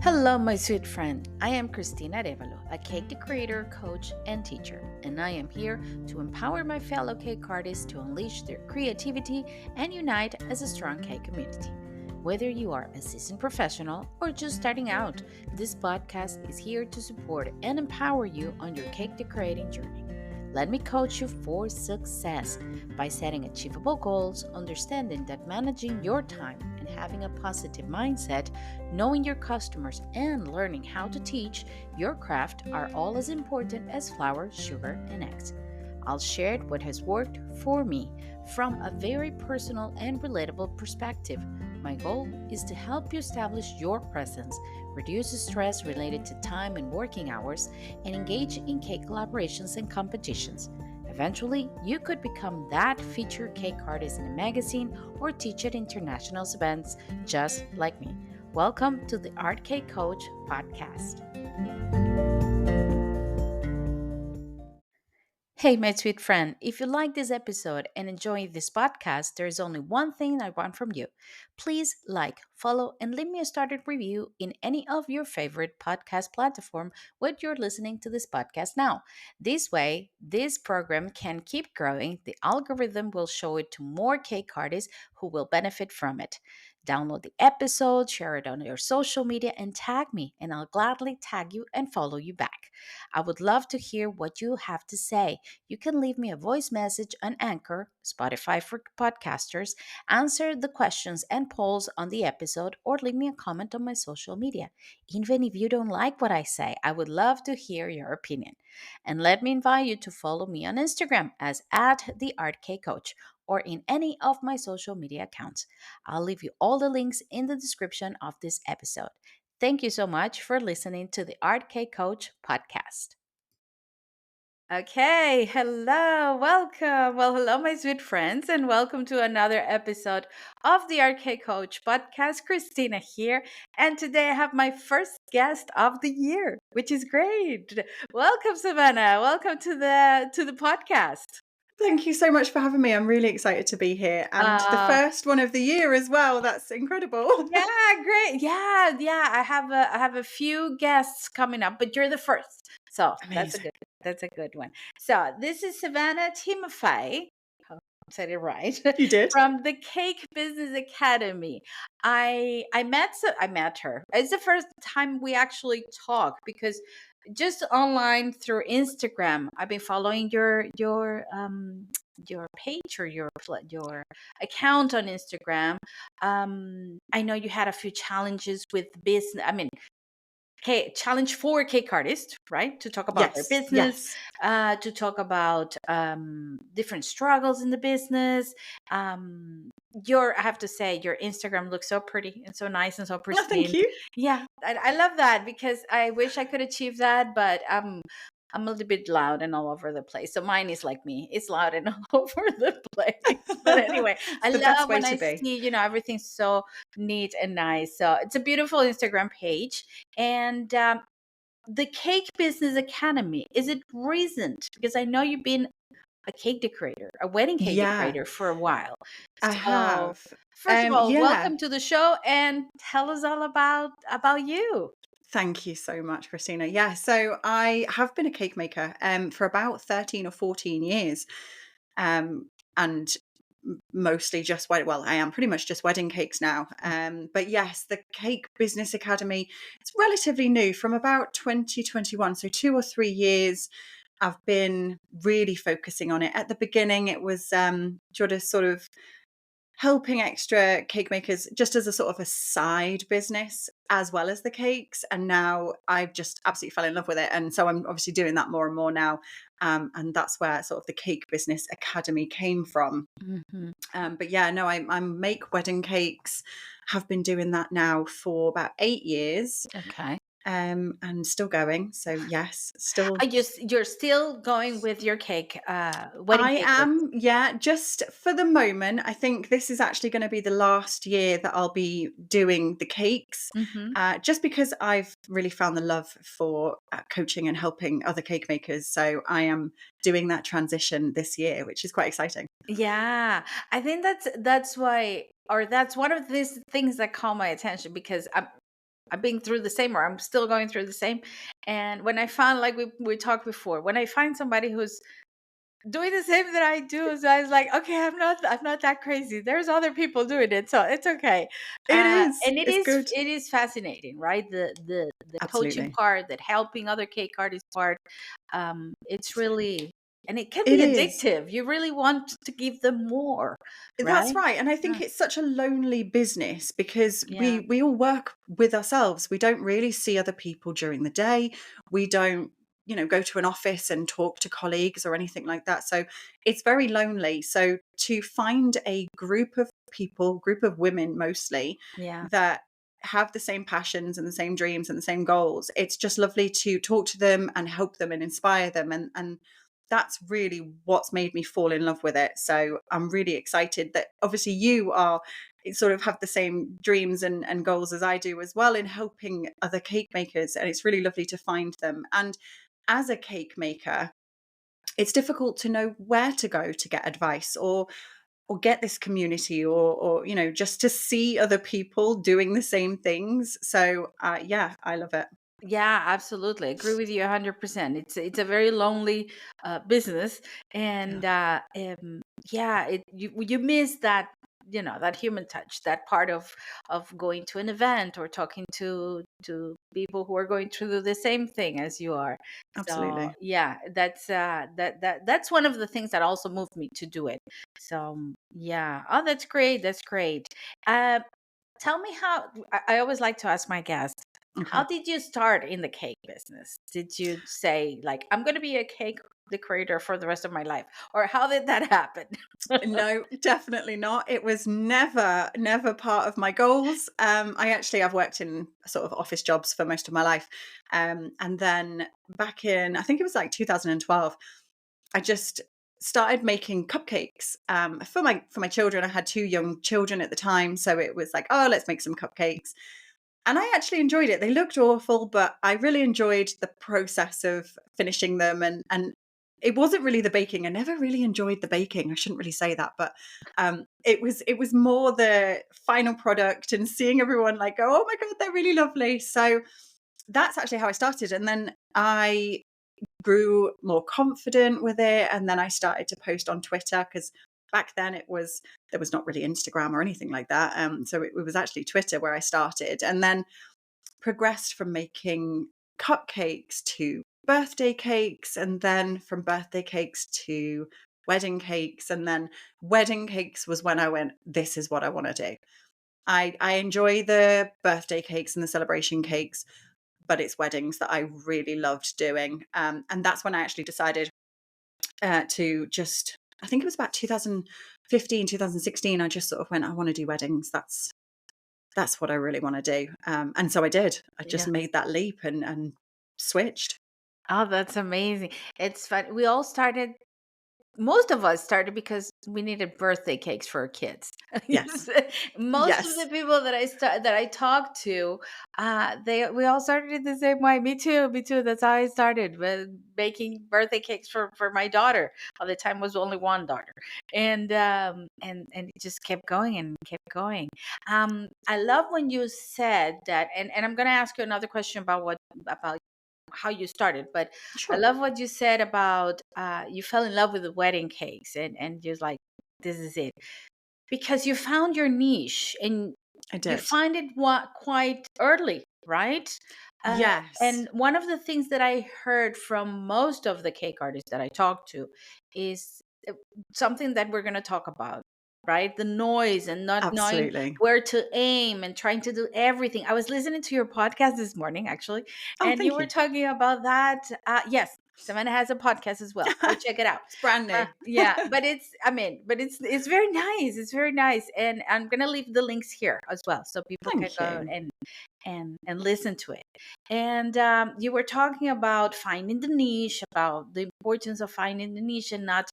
Hello, my sweet friend. I am Cristina Arevalo, a cake decorator, coach, and teacher, and I am here to empower my fellow cake artists to unleash their creativity and unite as a strong cake community. Whether you are a seasoned professional or just starting out, this podcast is here to support and empower you on your cake decorating journey. Let me coach you for success by setting achievable goals, understanding that managing your time and having a positive mindset, knowing your customers, and learning how to teach your craft are all as important as flour, sugar, and eggs. I'll share what has worked for me from a very personal and relatable perspective. My goal is to help you establish your presence, reduce stress related to time and working hours, and engage in cake collaborations and competitions. Eventually, you could become that featured cake artist in a magazine or teach at international events just like me. Welcome to the Art Cake Coach podcast. Hey, my sweet friend, if you like this episode and enjoy this podcast, there is only one thing I want from you. Please like, follow, and leave me a started review in any of your favorite podcast platform where you're listening to this podcast now. This way, this program can keep growing. The algorithm will show it to more cake artists who will benefit from it. Download the episode, share it on your social media, and tag me, and I'll gladly tag you and follow you back. I would love to hear what you have to say. You can leave me a voice message on Anchor, Spotify for podcasters, answer the questions and polls on the episode, or leave me a comment on my social media. Even if you don't like what I say, I would love to hear your opinion. And let me invite you to follow me on Instagram as at the Art K Coach or in any of my social media accounts. I'll leave you all the links in the description of this episode. Thank you so much for listening to the Art K Coach podcast. Okay, hello, welcome. Well, hello, my sweet friends, and welcome to another episode of the RK Coach podcast. Christina here, and today I have my first guest of the year, which is great. Welcome, Savanna. Welcome to the podcast. Thank you so much for having me. I'm really excited to be here. And the Uh, first one of the year as well. That's incredible. yeah, great. Yeah. I have a few guests coming up, but you're the first, so Amazing. that's a good one. So this is Savanna Timofei. Said it right. You did? From the Cake Business Academy. I met her. It's the first time we actually talk because just online through Instagram. I've been following your page or your account on Instagram. I know you had a few challenges with business. I mean, challenge for cake artists, right? To talk about their Yes. business, Yes. to talk about different struggles in the business. I have to say, your Instagram looks so pretty and so nice and so Oh, thank pristine. you. Yeah, I love that because I wish I could achieve that, but I'm a little bit loud and all over the place. So mine is like me. It's loud and all over the place. But anyway, It's I the best love way when to I be. see, everything's so neat and nice. So it's a beautiful Instagram page. And the Cake Business Academy, is it recent? Because I know you've been a cake decorator, a wedding cake Yeah, decorator for a while. I So, have. first of all, Yeah. welcome to the show and tell us all about you. Thank you so much, Christina. Yeah, so I have been a cake maker for about 13 or 14 years. And mostly just I am pretty much just wedding cakes now. But yes, the Cake Business Academy, it's relatively new from about 2021. So 2 or 3 years I've been really focusing on it. At the beginning, it was just sort of helping extra cake makers just as a sort of a side business as well as the cakes, and now I've just absolutely fell in love with it, and so I'm obviously doing that more and more now, and that's where sort of the Cake Business Academy came from. Mhm. But yeah, no, I make wedding cakes, have been doing that now for about 8 years, Okay. and still going. So yes, still. You're still going with your cake, wedding I cake business. am, yeah, just for the moment. I think this is actually going to be the last year that I'll be doing the cakes, Hmm. just because I've really found the love for coaching and helping other cake makers. So I am doing that transition this year, which is quite exciting. Yeah, I think that's why, or that's one of these things that caught my attention because I've been through the same, or I'm still going through the same. And when I found, like we talked before, when I find somebody who's doing the same that I do, so I was like, okay, I'm not that crazy. There's other people doing it, so it's okay. It is. And it It's is good. it is fascinating, right? The coaching Absolutely. part, that helping other cake artists part, it's really, and it can It be is. addictive. You really want to give them more, That's right? right, and I think Yeah, it's such a lonely business because yeah, we all work with ourselves. We don't really see other people during the day. We don't, go to an office and talk to colleagues or anything like that. So it's very lonely. So to find a group of people, group of women mostly, yeah. that have the same passions and the same dreams and the same goals, it's just lovely to talk to them and help them and inspire them, and that's really what's made me fall in love with it. So I'm really excited that obviously you are sort of have the same dreams and goals as I do as well in helping other cake makers. And it's really lovely to find them. And as a cake maker, it's difficult to know where to go to get advice or get this community or just to see other people doing the same things. So yeah, I love it. Yeah, absolutely. Agree with you 100%. It's a very lonely business, and Yeah, yeah, you miss that, that human touch, that part of going to an event or talking to people who are going through the same thing as you are. So absolutely. yeah, that's one of the things that also moved me to do it. So yeah, oh, that's great. That's great. Uh, Tell me how. I always like to ask my guests, how Okay. did you start in the cake business? Did you say, like, I'm going to be a cake decorator for the rest of my life? Or how did that happen? No, definitely not. It was never part of my goals. I've worked in sort of office jobs for most of my life. And then back in, I think it was like 2012, I just started making cupcakes for my children. I had two young children at the time, so it was like, oh, let's make some cupcakes. And I actually enjoyed it. They looked awful, but I really enjoyed the process of finishing them, and it wasn't really the baking. I never really enjoyed the baking. I shouldn't really say that, but it was more the final product and seeing everyone like go, "Oh my god, they're really lovely." So that's actually how I started, and then I grew more confident with it, and then I started to post on Twitter because back then there was not really Instagram or anything like that. So it was actually Twitter where I started, and then progressed from making cupcakes to birthday cakes, and then from birthday cakes to wedding cakes, and then wedding cakes was when I went, this is what I want to do. I enjoy the birthday cakes and the celebration cakes, but it's weddings that I really loved doing. And that's when I actually decided to just, I think it was about 2015, 2016. I just sort of went, I want to do weddings. That's what I really want to do. And so I did. I just Yeah. made that leap and switched. Oh, that's amazing. It's fun. We all started, most of us started because we needed birthday cakes for our kids. Yes. Most of the Yes. people that I talked to, they we all started it the same way. Me too. Me too. That's how I started with baking birthday cakes for my daughter. At the time was only one daughter, and it just kept going and kept going. I love when you said that, and I'm gonna ask you another question about about how you started, but I Sure. love what you said about you fell in love with the wedding cakes, and you're like, this is it, because you found your niche, and I you did. find it quite early, right? Yes. And one of the things that I heard from most of the cake artists that I talked to is something that we're going to talk about, right? The noise and not knowing Absolutely. where to aim and trying to do everything. I was listening to your podcast this morning, actually, Oh, and you thank were you. talking about that. Yes, Savannah has a podcast as well. Go check it out. It's brand new. Yeah, but it's very nice. It's very nice, and I'm gonna leave the links here as well, so people can Thank go you. and listen to it. And you were talking about finding the niche, about the importance of finding the niche and not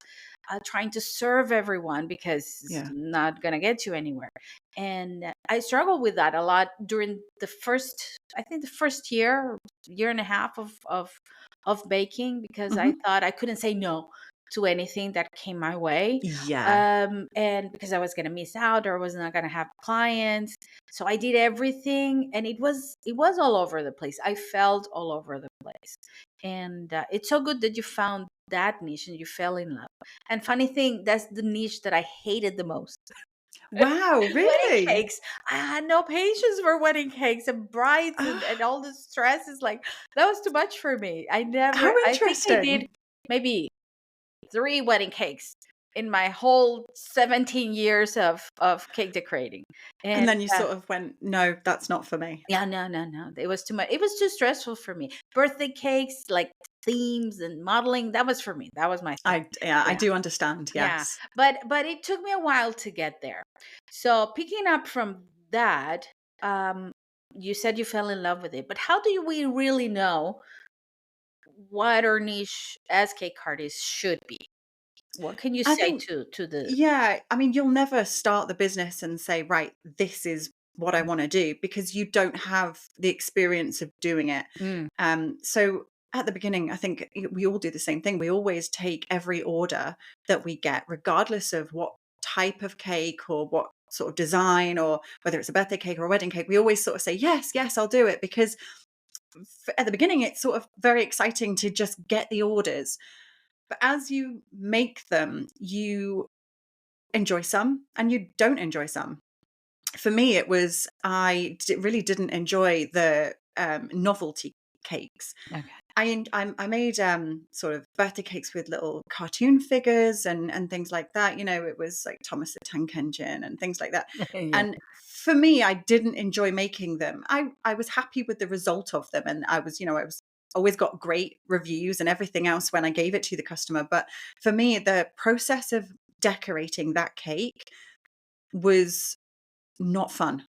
trying to serve everyone, because it's Yeah. not gonna get you anywhere. And I struggled with that a lot during the first, I think the first year and a half of baking, because I Hmm. thought I couldn't say no. to anything that came my way. Yeah. And because I was going to miss out or was not going to have clients. So I did everything, and it was all over the place. I felt all over the place. And it's so good that you found that niche and you fell in love. And funny thing, that's the niche that I hated the most. Wow, Wedding really? cakes. I had no patience for wedding cakes and brides and Ah, all the stress. Is like, that was too much for me. how I think I did interesting. maybe 3 wedding cakes in my whole 17 years of cake decorating. And And then you sort of went, "No, that's not for me." yeah, no, no, no. It was too much. It was too stressful for me. Birthday cakes, like themes and modeling, that was for me. That was my thing. Yeah, I Yeah. do understand, Yeah. yes. But it took me a while to get there. So picking up from that, um, you said you fell in love with it. But how do we really know what our niche as cake artists should be? What can you I say think to the yeah, I mean, you'll never start the business and say, "Right, this is what I wanna do," because you don't have the experience of doing it. Mm, So at the beginning, I think we all do the same thing. We always take every order that we get, regardless of what type of cake or what sort of design, or whether it's a birthday cake or a wedding cake. We always sort of say, "Yes, yes, I'll do it," because at the beginning, it's sort of very exciting to just get the orders. But as you make them, you enjoy some and you don't enjoy some. For me, it was really didn't enjoy the novelty cakes. okay. I made sort of birthday cakes with little cartoon figures and things like that. You know, it was like Thomas the Tank Engine and things like that. Yeah. And for me, I didn't enjoy making them. I was happy with the result of them, and I was always got great reviews and everything else when I gave it to the customer. But for me, the process of decorating that cake was not fun.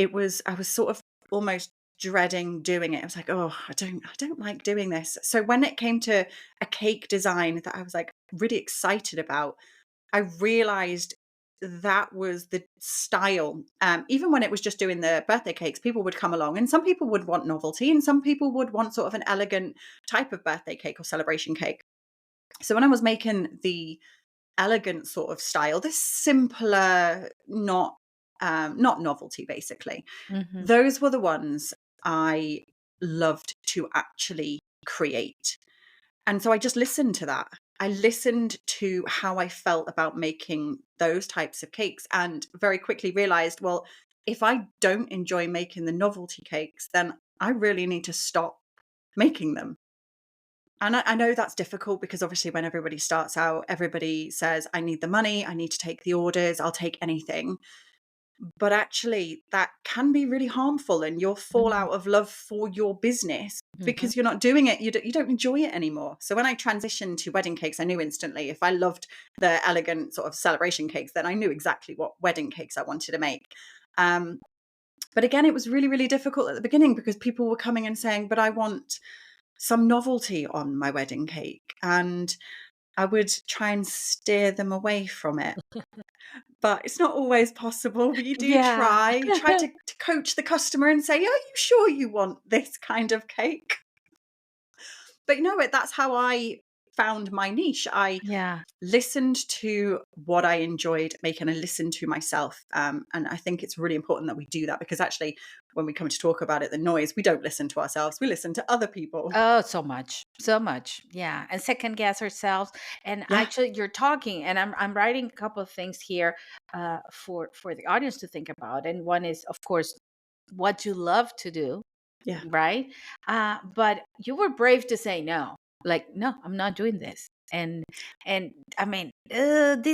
I was sort of almost dreading doing it. I was like, "Oh, I don't like doing this." So when it came to a cake design that I was, like, really excited about, I realized that was the style. Even when it was just doing the birthday cakes, people would come along, and some people would want novelty, and some people would want sort of an elegant type of birthday cake or celebration cake. So when I was making the elegant sort of style, this simpler, not novelty, basically, Hmm. those were the ones I loved to actually create. And so I just listened to that. I listened to how I felt about making those types of cakes and very quickly realized, well, if I don't enjoy making the novelty cakes, then I really need to stop making them. And I know that's difficult because obviously when everybody starts out, everybody says, I need the money, I need to take the orders, I'll take anything. But actually, that can be really harmful, and you'll fall Hmm. out of love for your business Hmm. because you're not doing it. You don't enjoy it anymore. So when I transitioned to wedding cakes, I knew instantly if I loved the elegant sort of celebration cakes, then I knew exactly what wedding cakes I wanted to make. Um, but again, it was really, really difficult at the beginning because people were coming and saying, but I want some novelty on my wedding cake. And I would try and steer them away from it, but it's not always possible, but you do Yeah. try to coach the customer and say, "Are you sure you want this kind of cake?" But you know what? That's how I found my niche. I Yeah. listened to what I enjoyed making. I listened to myself. And I think it's really important that we do that because actually, when we come to talk about it, the noise, we don't listen to ourselves, we listen to other people. Oh, so much, so much. Yeah, and second guess ourselves. And Yeah. actually, you're talking, and I'm writing a couple of things here for the audience to think about. And one is, of course, what you love to do, Yeah. right? But you were brave to say no. Like, no, I'm not doing this. And I mean, it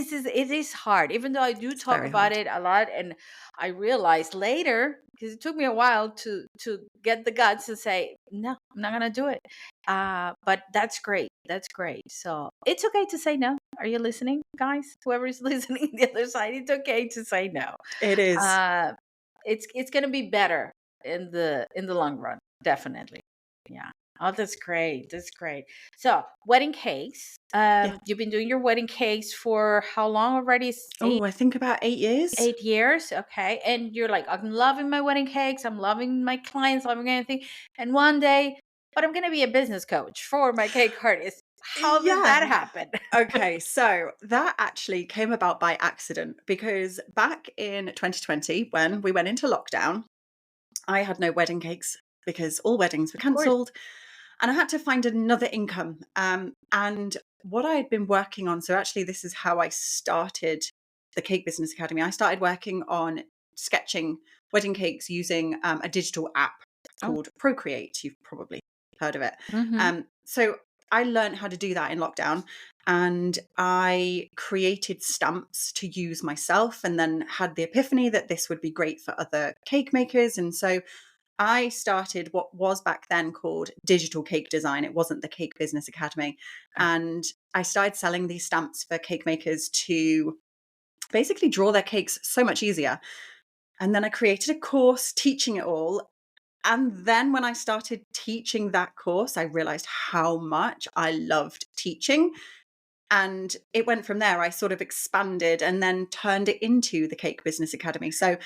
is hard. Even though I do It's talk very about hard. it a lot, and I realized later because it took me a while to get the guts to say no, I'm not gonna do it. But that's great. That's great. So it's okay to say no. Are you listening, guys? Whoever is listening the other side, it's okay to say no. It is. Uh, it's gonna be better in the long run, definitely. Yeah. Oh, that's great. That's great. So wedding cakes. Yeah. You've been doing your wedding cakes for how long already? Oh, I think about 8 years. 8 years. Okay. And you're like, I'm loving my wedding cakes. I'm loving my clients, loving anything. And one day, but I'm gonna be a business coach for my cake artists. How did that Yeah. happen? Okay, so that actually came about by accident because back in 2020, when we went into lockdown, I had no wedding cakes because all weddings were Of course. cancelled, and I had to find another income. And what I had been working on, so actually, this is how I started the Cake Business Academy. I started working on sketching wedding cakes using a digital app Oh. called Procreate. You've probably heard of it. Mhm. So I learned how to do that in lockdown, and I created stamps to use myself, and then had the epiphany that this would be great for other cake makers. And so I started what was back then called digital cake design. It wasn't the Cake Business Academy. Okay. And I started selling these stamps for cake makers to basically draw their cakes so much easier. And then I created a course teaching it all. And then when I started teaching that course, I realized how much I loved teaching. And it went from there. I sort of expanded and then turned it into the Cake Business Academy. So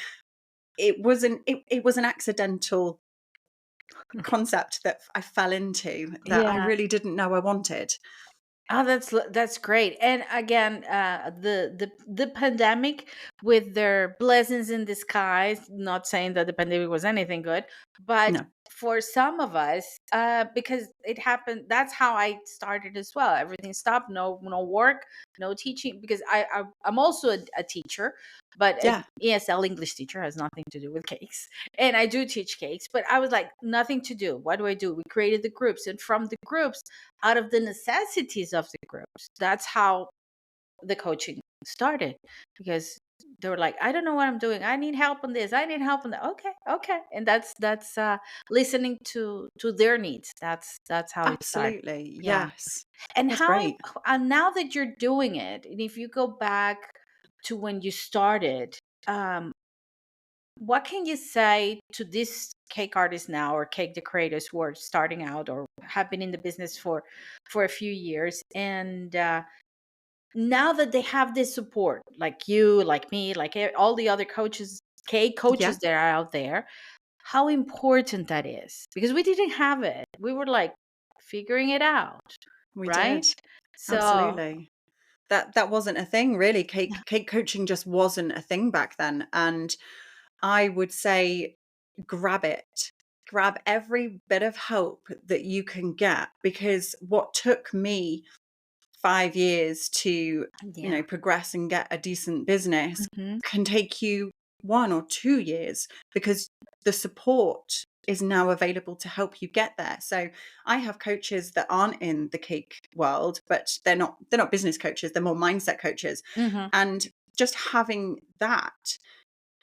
it was an accidental concept that I fell into that I Yeah. really didn't know I wanted. Oh, that's great. And again, the pandemic with their blessings in disguise. Not saying that the pandemic was anything good, but No. for some of us, because it happened. That's how I started as well. Everything stopped. No work, no teaching. Because I'm also a teacher, but an Yeah. ESL English teacher has nothing to do with cakes. And I do teach cakes, but I was like, nothing to do. What do I do? We created the groups, and from the groups, out of the necessities of the groups, that's how the coaching started. Because they were like, I don't know what I'm doing, I need help on this, I need help on that. Okay, okay. And that's listening to their needs. That's how it started. Absolutely. Yeah. Yes. And That's great. now that you're doing it, and if you go back to when you started, um what can you say to these cake artists now, or cake decorators who are starting out or have been in the business for a few years, and now that they have this support, like you, like me, like all the other coaches, cake Yeah, coaches that are out there, how important that is? Because we didn't have it. We were like figuring it out, we right? did. So Absolutely. That wasn't a thing really. yeah. Cake coaching just wasn't a thing back then. And I would say grab it. Grab every bit of help that you can get, because what took me 5 years to, Yeah. progress and get a decent business Hmm. can take you 1 or 2 years, because the support is now available to help you get there. So I have coaches that aren't in the cake world, but they're not business coaches, they're more mindset coaches. Hmm. And just having that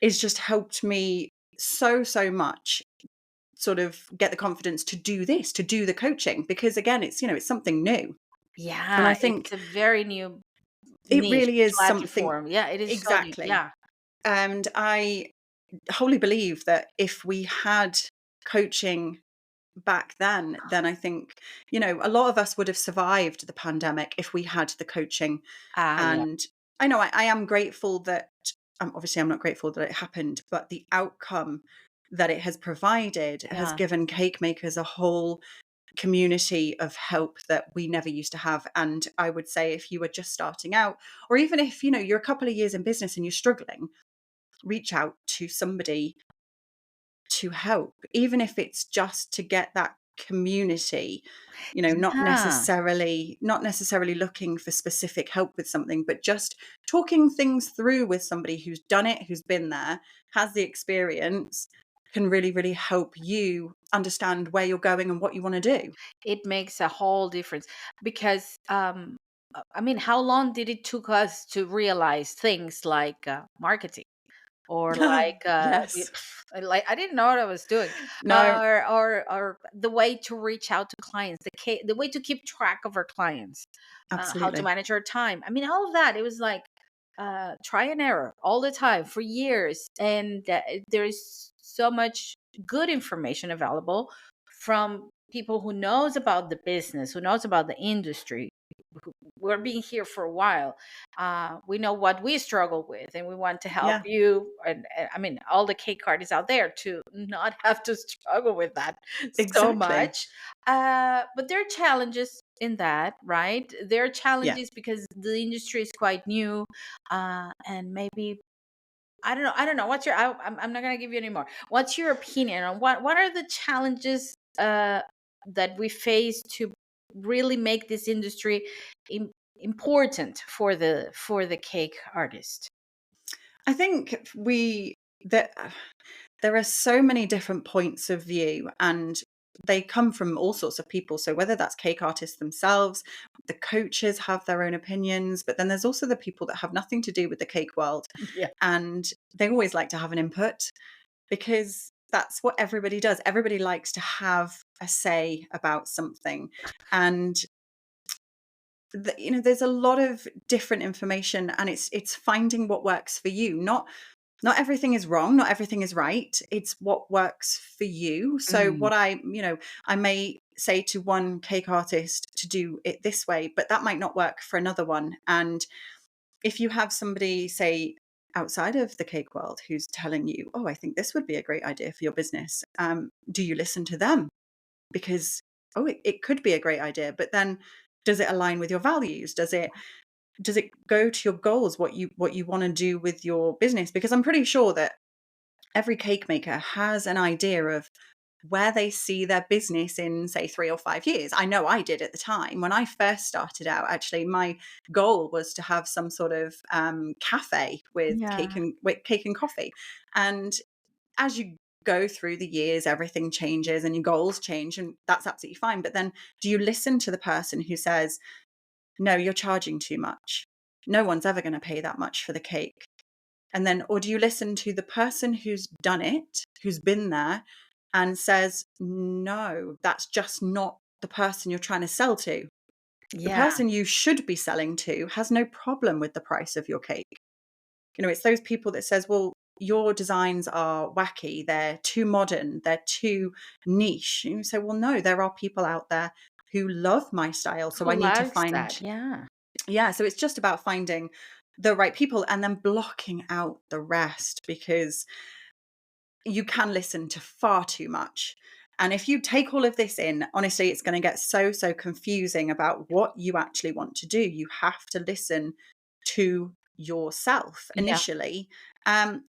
is just helped me so much sort of get the confidence to do this, to do the coaching, because again, it's something new. And I Yeah, think it's a very new it niche really is something. platform. Yeah, it is so new. Exactly. Yeah. And I wholly believe that if we had coaching back then I think, a lot of us would have survived the pandemic if we had the coaching. Ah, yeah. And I know I am grateful that, obviously I'm not grateful that it happened, but the outcome that it has provided has Yeah. given cake makers a whole community of help that we never used to have. And I would say, if you were just starting out, or even if you're a couple of years in business and you're struggling, reach out to somebody to help, even if it's just to get that community, not Yeah. necessarily looking for specific help with something, but just talking things through with somebody who's done it, who's been there, has the experience, can really, really help you understand where you're going and what you want to do. It makes a whole difference because I mean, how long did it took us to realize things like marketing, or like Yes. like I didn't know what I was doing, No, or the way to reach out to clients, the way to keep track of our clients, how to absolutely. manage our time. I mean, all of that. It was like try and error all the time for years, and there is so much good information available from people who knows about the business, who knows about the industry, we're being here for a while. We know what we struggle with, and we want to help Yeah, you, and I mean all the cake artists out there to not have to struggle with that so exactly. much. But there are challenges in that, right? There are Yeah. challenges because the industry is quite new, and maybe I don't know. I don't know. What's your? I'm not gonna give you any more. What's your opinion on what are the challenges that we face to really make this industry im- important for the cake artist? I think that there are so many different points of view, and they come from all sorts of people. So whether that's cake artists themselves, the coaches have their own opinions, but then there's also the people that have nothing to do with the cake world, Yeah. and they always like to have an input because that's what everybody does. Everybody likes to have a say about something. And there's a lot of different information, and it's finding what works for you. Not everything is wrong, not everything is right. It's what works for you. So Mm, what I may say to one cake artist to do it this way, but that might not work for another one. And if you have somebody, say, outside of the cake world who's telling you, oh, I think this would be a great idea for your business, do you listen to them? Because, oh, it could be a great idea, but then does it align with your values? Does it go to your goals, what you want to do with your business? Because I'm pretty sure that every cake maker has an idea of where they see their business in, say, 3 or 5 years. I know I did at the time when I first started out. Actually, my goal was to have some sort of cafe yeah. with cake and coffee. And as you go through the years, everything changes and your goals change, and that's absolutely fine. But then, do you listen to the person who says, no, you're charging too much? No one's ever going to pay that much for the cake. And then, or do you listen to the person who's done it, who's been there, and says, no, that's just not the person you're trying to sell to. The Yeah. person you should be selling to has no problem with the price of your cake. It's those people that says, well, your designs are wacky, they're too modern, they're too niche. And you say, well, no, there are people out there who love my style. So Who I need to likes find, that? Yeah. yeah, so it's just about finding the right people and then blocking out the rest, because you can listen to far too much. And if you take all of this in, honestly, it's going to get so confusing about what you actually want to do. You have to listen to yourself Yeah. initially. Um,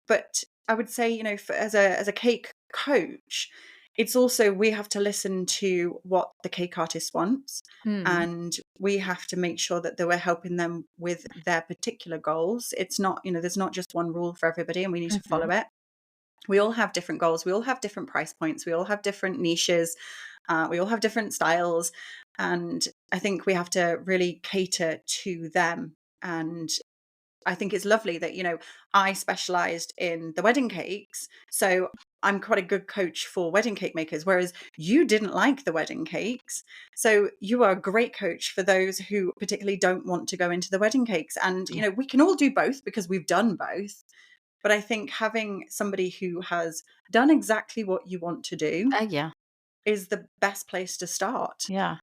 but I would say, as a cake coach, it's also, we have to listen to what the cake artist wants, Mm, and we have to make sure that we're helping them with their particular goals. It's not, there's not just one rule for everybody, and we need to mhm. follow it. We all have different goals. We all have different price points. We all have different niches. We all have different styles. And I think we have to really cater to them. And I think it's lovely that, I specialized in the wedding cakes. So I'm quite a good coach for wedding cake makers, whereas you didn't like the wedding cakes. So you are a great coach for those who particularly don't want to go into the wedding cakes. And, Yeah. we can all do both because we've done both. But I think having somebody who has done exactly what you want to do Yeah. is the best place to start. Yeah.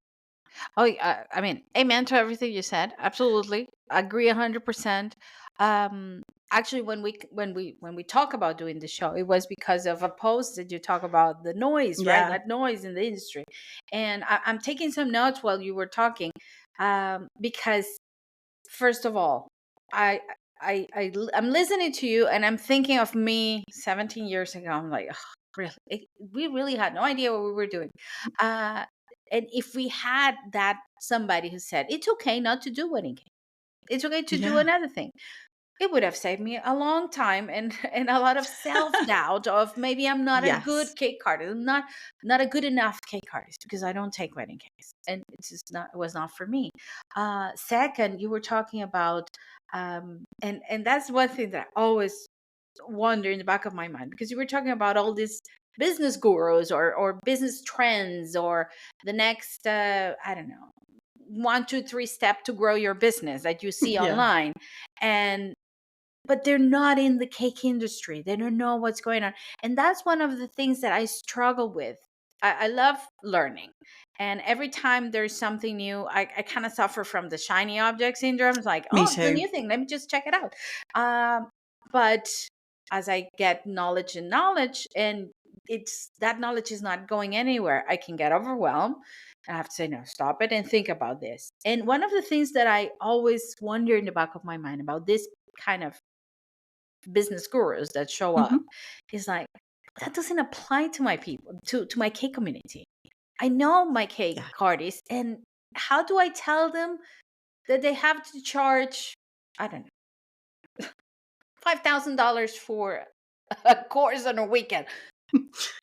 Oh, yeah, I mean, amen to everything you said. Absolutely, agree 100%. Um, Actually, when we talk about doing the show, it was because of a post that you talk about the noise, right? Yeah. That noise in the industry, and I'm taking some notes while you were talking, because first of all, I. I'm listening to you and I'm thinking of me 17 years ago. I'm like, "Ugh, really? We really had no idea what we were doing. Uh, and if we had that somebody who said it's okay not to do wedding cake, it's okay to do Yeah. another thing, it would have saved me a long time and and a lot of self-doubt of maybe I'm not a Yes. good cake artist. I'm not a good enough cake artist because I don't take wedding cakes, and it's just not, it was not for me. Second, you were talking about and that's one thing that I always wonder in the back of my mind, because you were talking about all these business gurus or business trends or the next I don't know, 1 2 3 step to grow your business that you see Yeah. online, and but they're not in the cake industry, they don't know what's going on, and that's one of the things that I struggle with. I love learning. And every time there's something new, I kind of suffer from the shiny object syndrome. It's like, Me oh, it's a too. new thing. Let me just check it out. But as I get knowledge, and it's that knowledge is not going anywhere, I can get overwhelmed. I have to say, no, stop it and think about this. And one of the things that I always wonder in the back of my mind about this kind of business gurus that show up Hmm. is like, that doesn't apply to my people, to my cake community. I know my cake Yeah. artists, and how do I tell them that they have to charge, I don't know, $5,000 for a course on a weekend?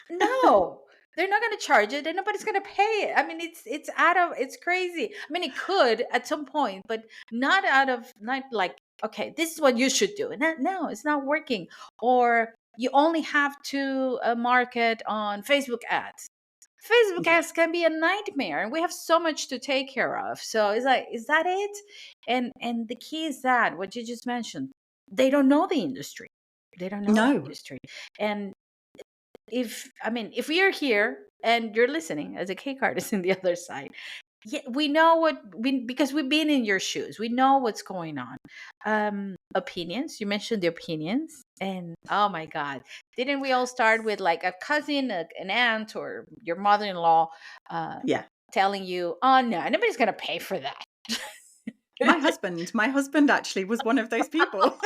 No, they're not going to charge it, and nobody's going to pay it. I mean, it's crazy. I mean, it could at some point, but not out of, not like, okay, this is what you should do, and that, no, it's not working. Or you only have to market on Facebook ads. Facebook Yeah. ads can be a nightmare, and we have so much to take care of. So it's like, is that it? And the key is that what you just mentioned, they don't know the industry. They don't know the No. industry. And if we are here and you're listening as a cake artist in the other side, yeah, we know because we've been in your shoes. We know what's going on. Opinions. You mentioned the opinions, and oh my God, didn't we all start with like a cousin, an aunt, or your mother-in-law, uh, Yeah. telling you, "Oh no, nobody's gonna pay for that." My husband actually was one of those people.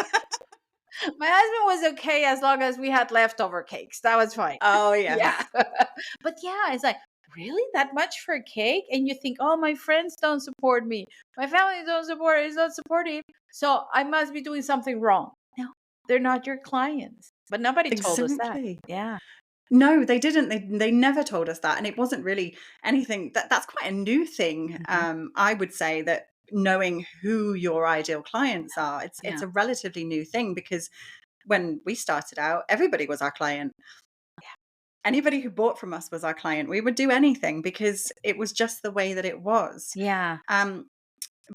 My husband was okay as long as we had leftover cakes. That was fine. Oh, yeah. Yeah. But yeah, it's like, really that much for a cake? And you think, oh, my friends don't support me. My family don't support, is not supportive. So I must be doing something wrong. No, they're not your clients. But nobody told us that. Exactly. Yeah. No, they didn't. They never told us that, and it wasn't really anything that's quite a new thing. Mhm. I would say that knowing who your ideal clients are, it's Yeah. a relatively new thing because when we started out, everybody was our client. Anybody who bought from us was our client. We would do anything because it was just the way that it was. Yeah. Um,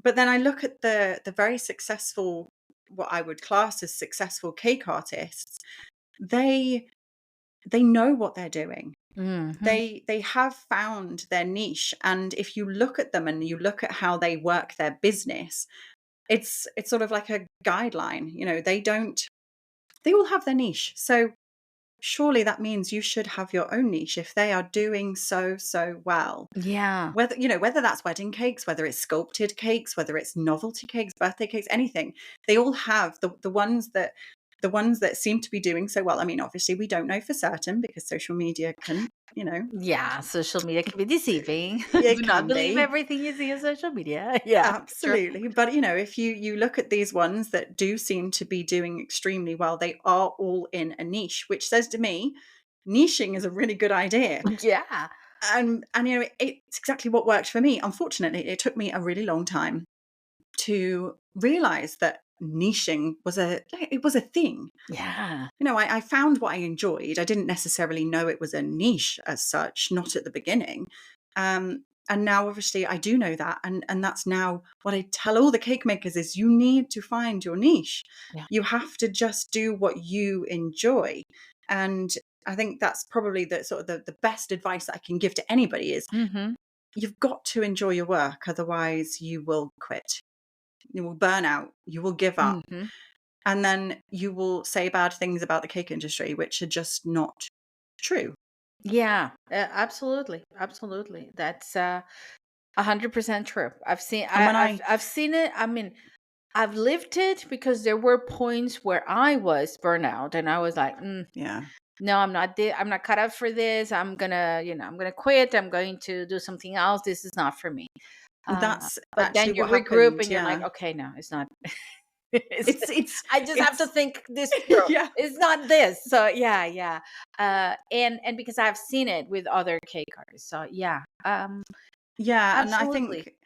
but then I look at the very successful, what I would class as successful cake artists. They they know what they're doing. Hmm. They have found their niche, and if you look at them and you look at how they work their business, it's sort of like a guideline. They all have their niche. So surely that means you should have your own niche if they are doing so well. Yeah. Whether that's wedding cakes, whether it's sculpted cakes, whether it's novelty cakes, birthday cakes, anything, they all have the ones that seem to be doing so well. I mean, obviously we don't know for certain because social media can, Yeah. Social media can be deceiving. it Do not can believe be. everything you see on social media. Yeah. True. Absolutely. But if you look at these ones that do seem to be doing extremely well, they are all in a niche, which says to me, niching is a really good idea. Yeah. And it's exactly what worked for me. Unfortunately, it took me a really long time to realize that niching was a thing. Yeah. I found what I enjoyed. I didn't necessarily know it was a niche as such, not at the beginning. And now obviously I do know that. And that's now what I tell all the cake makers is you need to find your niche. Yeah. You have to just do what you enjoy. And I think that's probably the sort of the best advice that I can give to anybody is Hmm. you've got to enjoy your work. Otherwise you will quit. You will burn out. You will give up. Hmm. And then you will say bad things about the cake industry, which are just not true. Yeah, absolutely, absolutely. That's 100% true. And when I've seen it. I mean, I've lived it because there were points where I was burnout, and I was like, yeah, no, I'm not cut out for this. I'm gonna quit. I'm going to do something else. This is not for me. that's But then actually you what regroup, happened. and you're like, Yeah. okay, no, it's not. It's, I just have to It's, think this through. yeah. It's not this. So yeah, yeah. And because I've seen it with other cake artists. So yeah. Yeah. And I Absolutely. think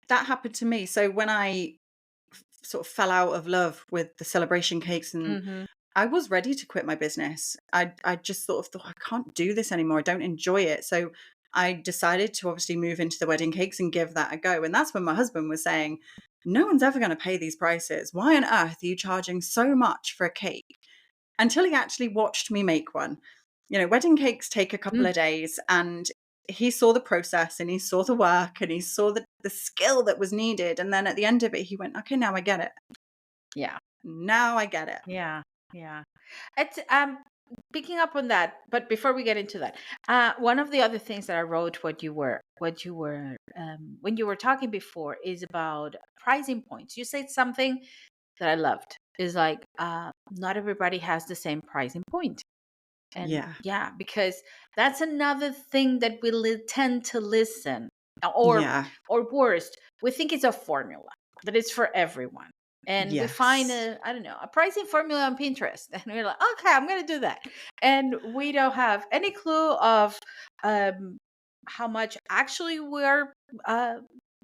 that happened to me. So when I sort of fell out of love with the celebration cakes and Hmm. I was ready to quit my business. I just sort of thought I can't do this anymore. I don't enjoy it. So I decided to obviously move into the wedding cakes and give that a go. And that's when my husband was saying, "No one's ever going to pay these prices. Why on earth are you charging so much for a cake?" Until he actually watched me make one. Wedding cakes take a couple Mm, of days and he saw the process and he saw the work and he saw the skill that was needed. And then at the end of it, he went, okay, now I get it. Yeah. Now I get it. Yeah. Yeah. It's picking up on that, but before we get into that, one of the other things that I wrote when you were talking before is about pricing points. You said something that I loved is like not everybody has the same pricing point. And Yeah. yeah, because that's another thing that we tend to listen, or Yeah. or worst, we think it's a formula that is for everyone. And we find Yes. I don't know, a pricing formula on Pinterest, and we're like, okay, I'm going to do that. And we don't have any clue of um, how much actually we're uh,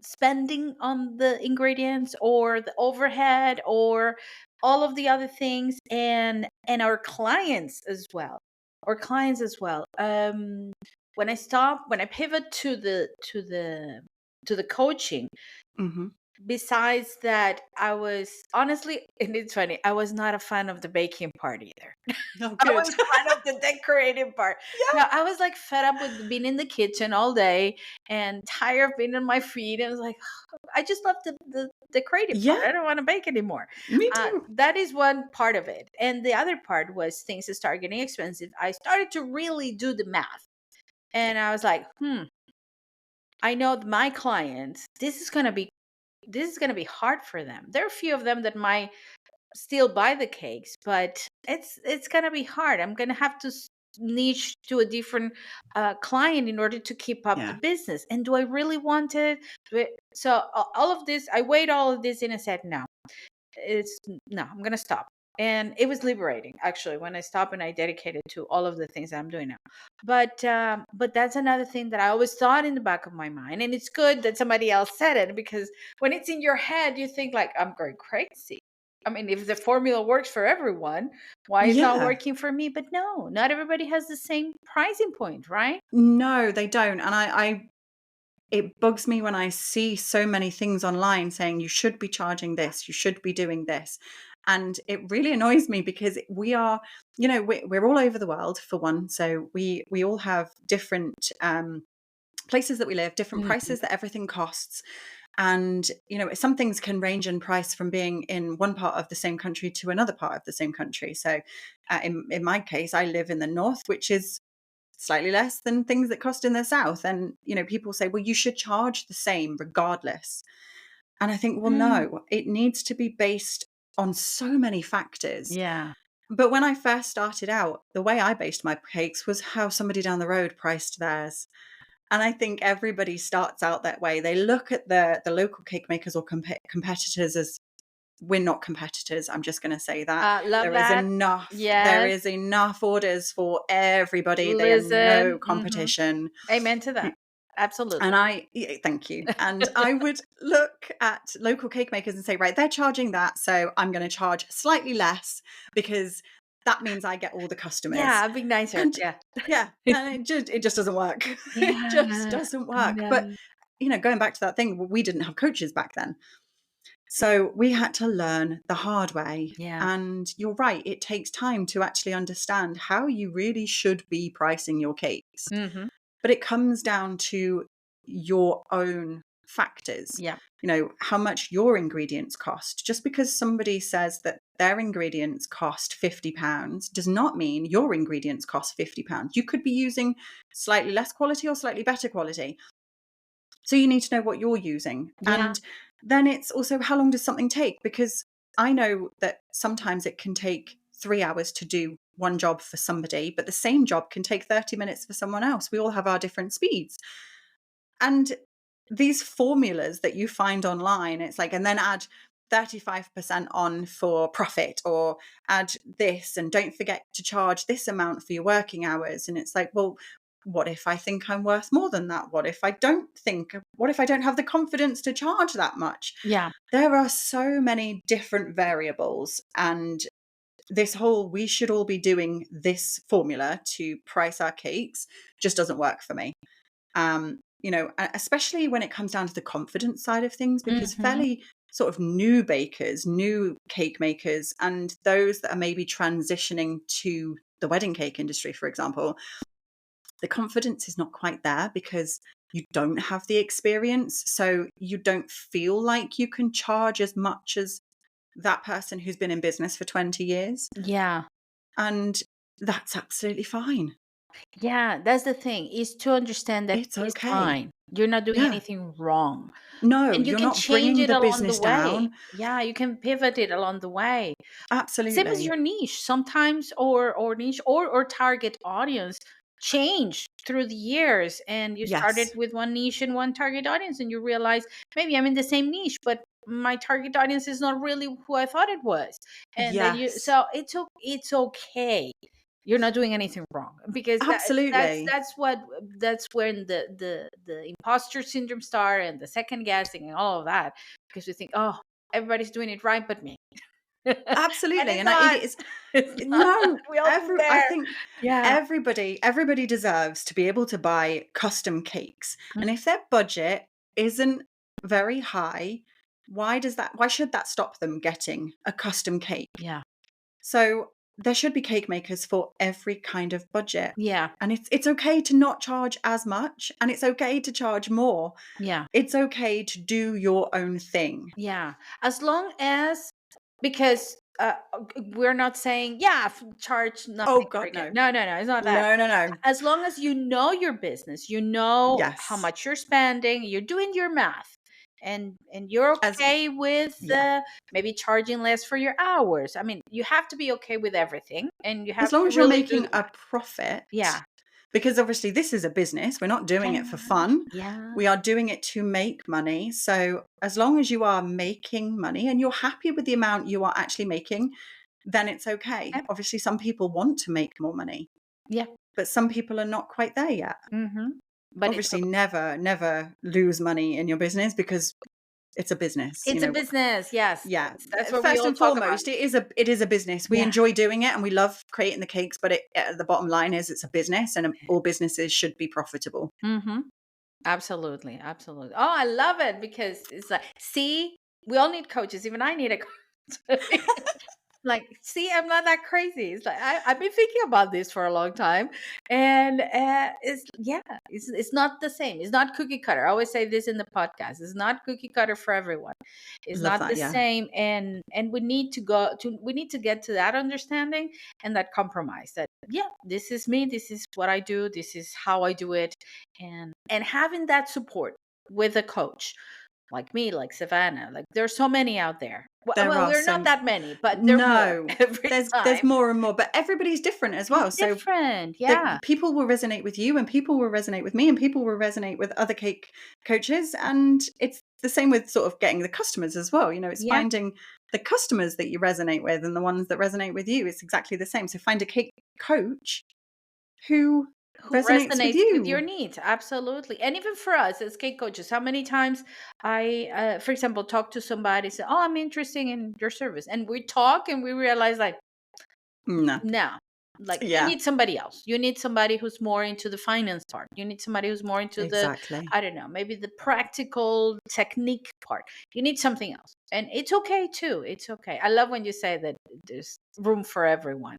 spending on the ingredients or the overhead or all of the other things, and our clients as well, when I pivot to the coaching, Hmm. besides that, I was honestly, and it's funny, I was not a fan of the baking part either. Oh, I good. was fan of the decorating part. Yeah. Yeah, I was like fed up with being in the kitchen all day and tired of being on my feet. I was like, I just love the decorating part. Yeah. I don't want to bake anymore. Me too. That is one part of it. And the other part was things that started getting expensive. I started to really do the math. And I was like, I know my clients, this is going to be hard for them. There are a few of them that might still buy the cakes, but it's going to be hard. I'm going to have to niche to a different client in order to keep up the Yeah. business. And do I really want it? So all of this, I weighed all of this in and said, no, I'm going to stop. And it was liberating actually when I stopped and I dedicated to all of the things that I'm doing now. But that's another thing that I always thought in the back of my mind, and it's good that somebody else said it, because when it's in your head, you think like, I'm going crazy. I mean, if the formula works for everyone, why is not Yeah. working for me? But no, not everybody has the same pricing point, right? No, they don't. And it bugs me when I see so many things online saying you should be charging this, you should be doing this. And it really annoys me because we are, we're all over the world for one. So we all have different places that we live, different Mhm. prices that everything costs. And, some things can range in price from being in one part of the same country to another part of the same country. So in my case, I live in the north, which is slightly less than things that cost in the south. And, people say, well, you should charge the same regardless. And I think, well, Mm. no, it needs to be based on so many factors. Yeah. But when I first started out, the way I based my cakes was how somebody down the road priced theirs. And I think everybody starts out that way. They look at the local cake makers or competitors as, we're not competitors. I'm just going to say that. Love There is that. enough. There Yes. is enough orders for everybody. They are no Listen. competition. Amen to that. And Absolutely. thank you. And I would look at local cake makers and say, right, they're charging that. So I'm going to charge slightly less because that means I get all the customers. Yeah, be nicer. And Yeah. yeah, and it just doesn't work. It just Yeah. doesn't work. But, No. going back to that thing, we didn't have coaches back then. So we had to learn the hard way. Yeah. And you're right, it takes time to actually understand how you really should be pricing your cakes. Mhm. But it comes down to your own factors. Yeah. How much your ingredients cost. Just because somebody says that their ingredients cost £50 does not mean your ingredients cost £50. You could be using slightly less quality or slightly better quality. So you need to know what you're using. Yeah. And then it's also, how long does something take? Because I know that sometimes it can take 3 hours to do one job for somebody, but the same job can take 30 minutes for someone else. We all have our different speeds. And these formulas that you find online, it's like, and then add 35% on for profit, or add this, and don't forget to charge this amount for your working hours. And it's like, well, what if I think I'm worth more than that? What if I don't have the confidence to charge that much? Yeah. There are so many different variables. And this whole, we should all be doing this formula to price our cakes, just doesn't work for me. Especially when it comes down to the confidence side of things, because Mhm. fairly sort of new bakers, new cake makers, and those that are maybe transitioning to the wedding cake industry, for example, the confidence is not quite there because you don't have the experience. So you don't feel like you can charge as much as that person who's been in business for 20 years. Yeah. And that's absolutely fine. Yeah, that's the thing, is to understand that It's it's okay. fine. You're not doing Yeah. anything wrong. No, And you you're can not change bringing it the along the business way. down. Yeah, you can pivot it along the way. Same as Absolutely. your niche sometimes, or niche or target audience change through the years, and you started Yes. with one niche and one target audience, and you realize maybe I'm in the same niche, but my target audience is not really who I thought it was. And then you Yes. so it's okay. You're not doing anything wrong, because Absolutely. that's when the imposter syndrome start, and the second guessing and all of that, because we think, oh, everybody's doing it right but me. And Absolutely. it's And it not. is It's not. no, We all been I there. think Yeah. everybody deserves to be able to buy custom cakes. Mm. And if their budget isn't very high, why should that stop them getting a custom cake? Yeah. So there should be cake makers for every kind of budget. Yeah. And it's okay to not charge as much, and it's okay to charge more. Yeah. It's okay to do your own thing. Yeah. As long as, because we're not saying, yeah, charge Oh nothing for God, it. no. No, no, no, it's not that. No, no, no. As long as you know your business, you know how Yes. much you're spending, you're doing your math, and you're As okay with yeah. maybe charging less for your hours. I mean, you have to be okay with everything, and you have As long to as you're really do making the a math. profit, Yeah. because obviously this is a business, we're not doing Yeah. it for fun. Yeah. We are doing it to make money. So as long as you are making money and you're happy with the amount you are actually making, then it's okay. Yeah. Obviously, some people want to make more money, Yeah. but some people are not quite there yet. Mm-hmm. But it's Obviously, never lose money in your business because it's a business, it's a business. Yes, Yeah. that's what we First all and talk about. foremost, it is a business. We Yeah. enjoy doing it and we love creating the cakes, but the bottom line is it's a business, and all businesses should be profitable. Mm-hmm. Absolutely. Absolutely. Oh, I love it, because it's like, see, we all need coaches. Even I need a coach. Like, see, I'm not that crazy. It's like I've been thinking about this for a long time, and it's, yeah, it's not the same. It's not cookie cutter. I always say this in the podcast. It's not cookie cutter for everyone. It's Love not the that, yeah. same, and we need to get to that understanding and that compromise. That, yeah, this is me. This is what I do. This is how I do it, and having that support with a coach like me, like Savannah. Like, there's so many out there. There Well, are we're not some that many, but they're more No, every there's time. more and more, but everybody's different as It's well. So different. the Yeah. people will resonate with you, and people will resonate with me, and people will resonate with other cake coaches, and it's the same with sort of getting the customers as well. It's Yeah. finding the customers that you resonate with and the ones that resonate with you. It's exactly the same. So find a cake coach who Who resonates with resonates with your you. needs. Absolutely. And even for us as cake coaches, how many times I, for example, talk to somebody, say, oh, I'm interested in your service. And we talk and we realize, like, No. no, like, you Yeah, need somebody else. You need somebody who's more into the finance part. You need somebody who's more into the, exactly. I don't know, maybe the practical technique part. You need something else, and it's okay too. It's okay. I love when you say that there's room for everyone,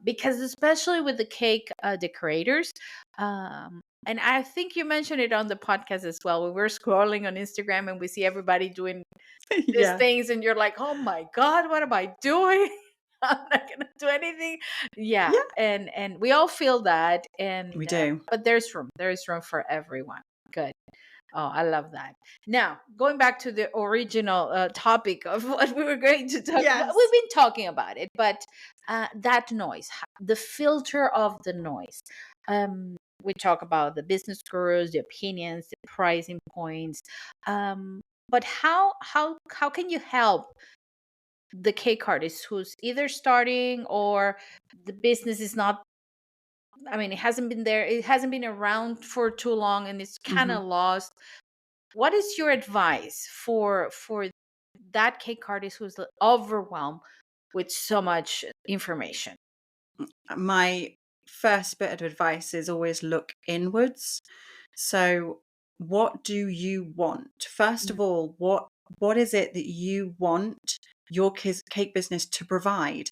because especially with the cake decorators, and I think you mentioned it on the podcast as well. When we're scrolling on Instagram and we see everybody doing these Yeah. things, and you're like, oh my god, what am I doing? I'm not gonna do anything. Yeah. Yeah, And we all feel that, and we do. but there's room for everyone. Good. Oh, I love that. Now, going back to the original topic of what we were going to talk about, we've Yes. been talking about it, but that noise, the filter of the noise. We talk about the business gurus, the opinions, the pricing points. But how can you help the cake artist who's either starting, or the business is not, I mean, it hasn't been around for too long, and it's kind Mhm. of lost? What is your advice for that cake artist who's overwhelmed with so much information? My first bit of advice is always look inwards. So, what do you want? First Mm. of all, what is it that you want your cake business to provide?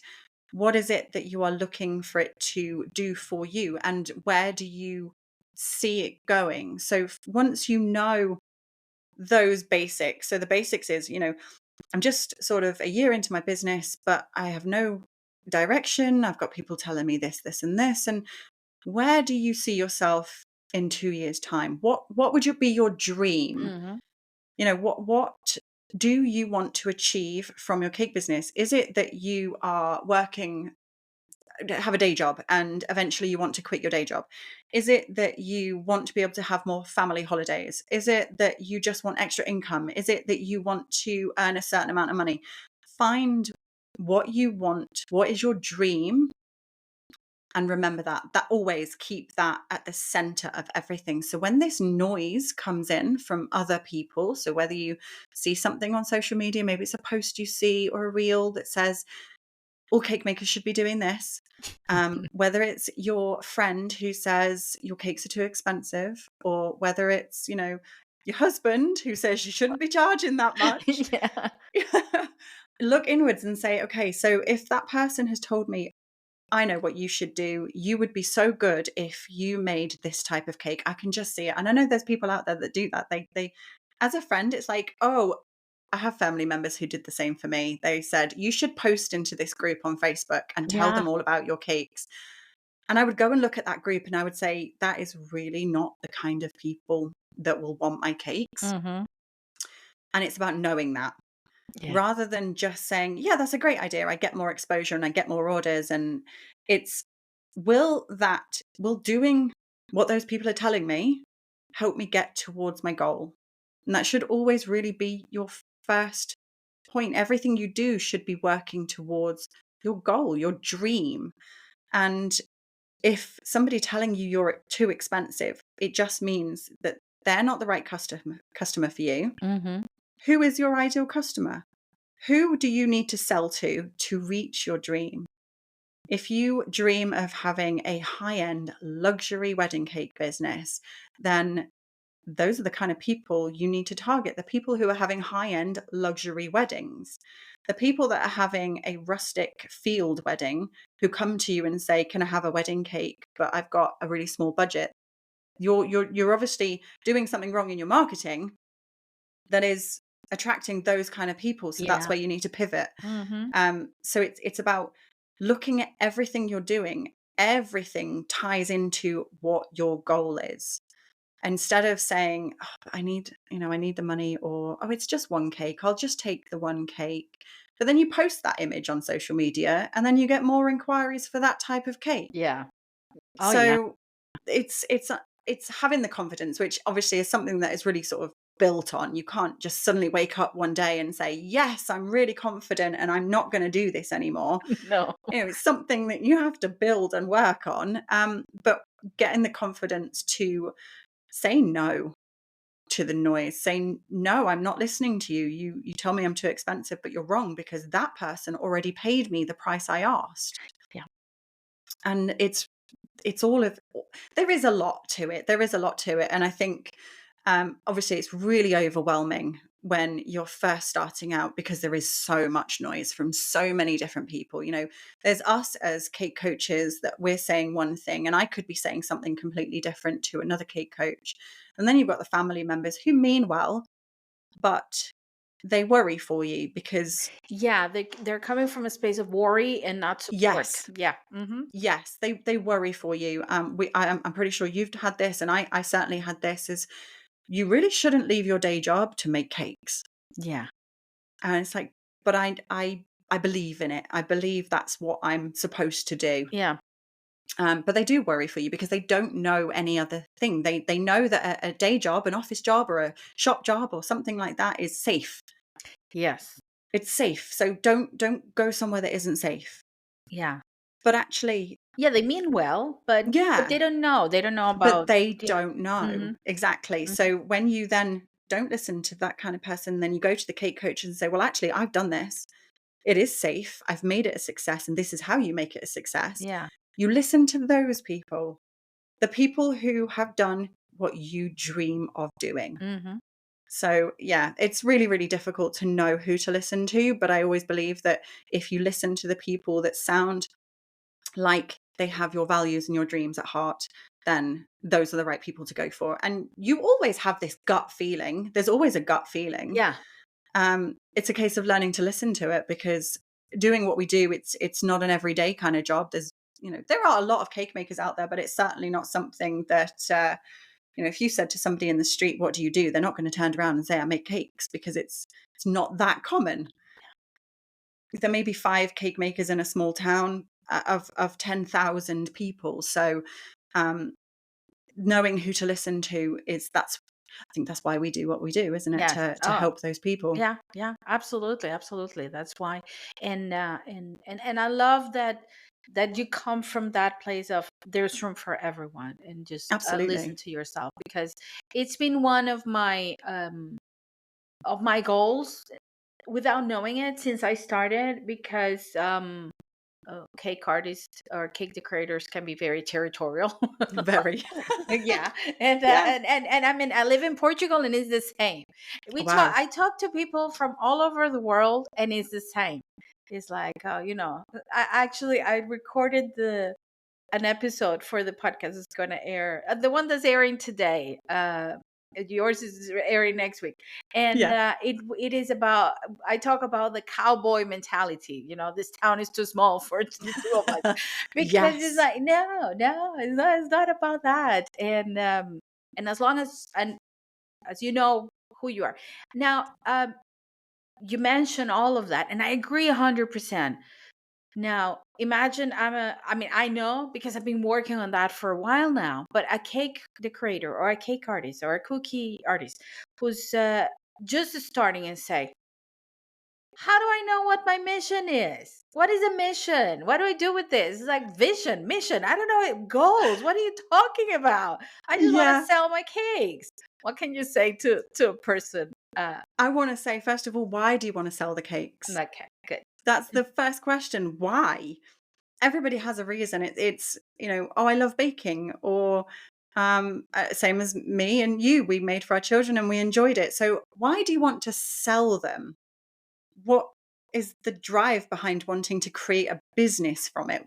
What is it that you are looking for it to do for you? And where do you see it going? So once you know those basics, so the basics is, I'm just sort of a year into my business, but I have no direction. I've got people telling me this, this, and this. And where do you see yourself in 2 years' time? What would be your dream? Mhm. What do you want to achieve from your cake business? Is it that you are working, have a day job, and eventually you want to quit your day job? Is it that you want to be able to have more family holidays? Is it that you just want extra income? Is it that you want to earn a certain amount of money? Find what you want, what is your dream, and remember that always keep that at the center of everything. So when this noise comes in from other people, so whether you see something on social media, maybe it's a post you see or a reel that says all cake makers should be doing this, whether it's your friend who says your cakes are too expensive, or whether it's your husband who says you shouldn't be charging that much. Yeah. Look inwards and say, okay, so if that person has told me, I know what you should do. You would be so good if you made this type of cake. I can just see it. And I know there's people out there that do that. They as a friend, it's like, oh, I have family members who did the same for me. They said, you should post into this group on Facebook and tell Yeah. them all about your cakes. And I would go and look at that group and I would say, that is really not the kind of people that will want my cakes. Mhm. And it's about knowing that, Yeah. rather than just saying, yeah, that's a great idea. I get more exposure and I get more orders. And it's, will doing what those people are telling me help me get towards my goal? And that should always really be your first point. Everything you do should be working towards your goal, your dream. And if somebody telling you you're too expensive, it just means that they're not the right customer for you. Mhm. Who is your ideal customer? Who do you need to sell to reach your dream? If you dream of having a high-end luxury wedding cake business, then those are the kind of people you need to target. The people who are having high-end luxury weddings. The people that are having a rustic field wedding who come to you and say, "Can I have a wedding cake, but I've got a really small budget." You're obviously doing something wrong in your marketing that is attracting those kind of people. So that's Yeah. where you need to pivot. Mhm. So it's about looking at everything you're doing. Everything ties into what your goal is. Instead of saying, oh, I need the money, or, oh, it's just one cake. I'll just take the one cake. But then you post that image on social media and then you get more inquiries for that type of cake. Yeah. Oh, yeah. So it's having the confidence, which obviously is something that is really sort of built on. You can't just suddenly wake up one day and say, "Yes, I'm really confident and I'm not going to do this anymore." No. It's something that you have to build and work on. But getting the confidence to say no to the noise, saying, "No, I'm not listening to you. You tell me I'm too expensive, but you're wrong because that person already paid me the price I asked." Yeah. And it's all of, there is a lot to it. There is a lot to it. And I think, obviously it's really overwhelming when you're first starting out because there is so much noise from so many different people. There's us as cake coaches that we're saying one thing, and I could be saying something completely different to another cake coach. And then you've got the family members who mean well, but they worry for you because, Yeah, they're coming from a space of worry and not support. yes, Yeah. Mhm. yes, they worry for you. I'm pretty sure you've had this, and I certainly had this. Is you really shouldn't leave your day job to make cakes. Yeah. And it's like, but I believe in it. I believe that's what I'm supposed to do. Yeah. But they do worry for you because they don't know any other thing. They know that a day job, an office job, or a shop job, or something like that is safe. Yes. It's safe. So don't go somewhere that isn't safe. Yeah. But actually, Yeah, they mean well, but yeah, they don't know. They don't know but about they yeah. don't know. Mhm. Exactly. Mhm. So when you then don't listen to that kind of person, then you go to the cake coach and say, well, actually, I've done this. It is safe. I've made it a success, and this is how you make it a success. Yeah. You listen to those people, the people who have done what you dream of doing. Mhm. So yeah, it's really, really difficult to know who to listen to. But I always believe that if you listen to the people that sound like they have your values and your dreams at heart, then those are the right people to go for. And you always have this gut feeling. There's always a gut feeling. Yeah. It's a case of learning to listen to it, because doing what we do, it's not an everyday kind of job. There's, there are a lot of cake makers out there, but it's certainly not something that, if you said to somebody in the street, what do you do? They're not going to turn around and say, I make cakes, because it's not that common. There may be 5 cake makers in a small town of 10,000 people. So, um, knowing who to listen to I think that's why we do what we do, isn't it? Yes. To Oh, help those people. yeah, yeah, absolutely, absolutely. That's why, and I love that you come from that place of there's room for everyone, and just listen Absolutely. to yourself, because it's been one of my goals without knowing it since I started, because cake artists or cake decorators can be very territorial. Very. Yeah, Yeah. and I mean, I live in Portugal, and it's the same. Wow. I talk to people from all over the world, and it's the same. It's like, I recorded an episode for the podcast. It's going to air, the one that's airing today. Yours is airing next week, and Yeah. it is about, I talk about the cowboy mentality. This town is too small for the two of us, because it's Yes. like, no, it's not about that. And as long as you know who you are. Now, you mentioned all of that, and I agree 100%. Now, imagine I mean, I know, because I've been working on that for a while now, but a cake decorator or a cake artist or a cookie artist who's just starting, and say, how do I know what my mission is? What is a mission? What do I do with this? It's like vision, mission. I don't know. Goals. What are you talking about? I just want to Yeah. sell my cakes. What can you say to a person? I want to say, first of all, why do you want to sell the cakes? Okay, good. That's the first question. Why? Everybody has a reason. It's, oh, I love baking, or same as me and you, we made for our children and we enjoyed it. So why do you want to sell them? What is the drive behind wanting to create a business from it?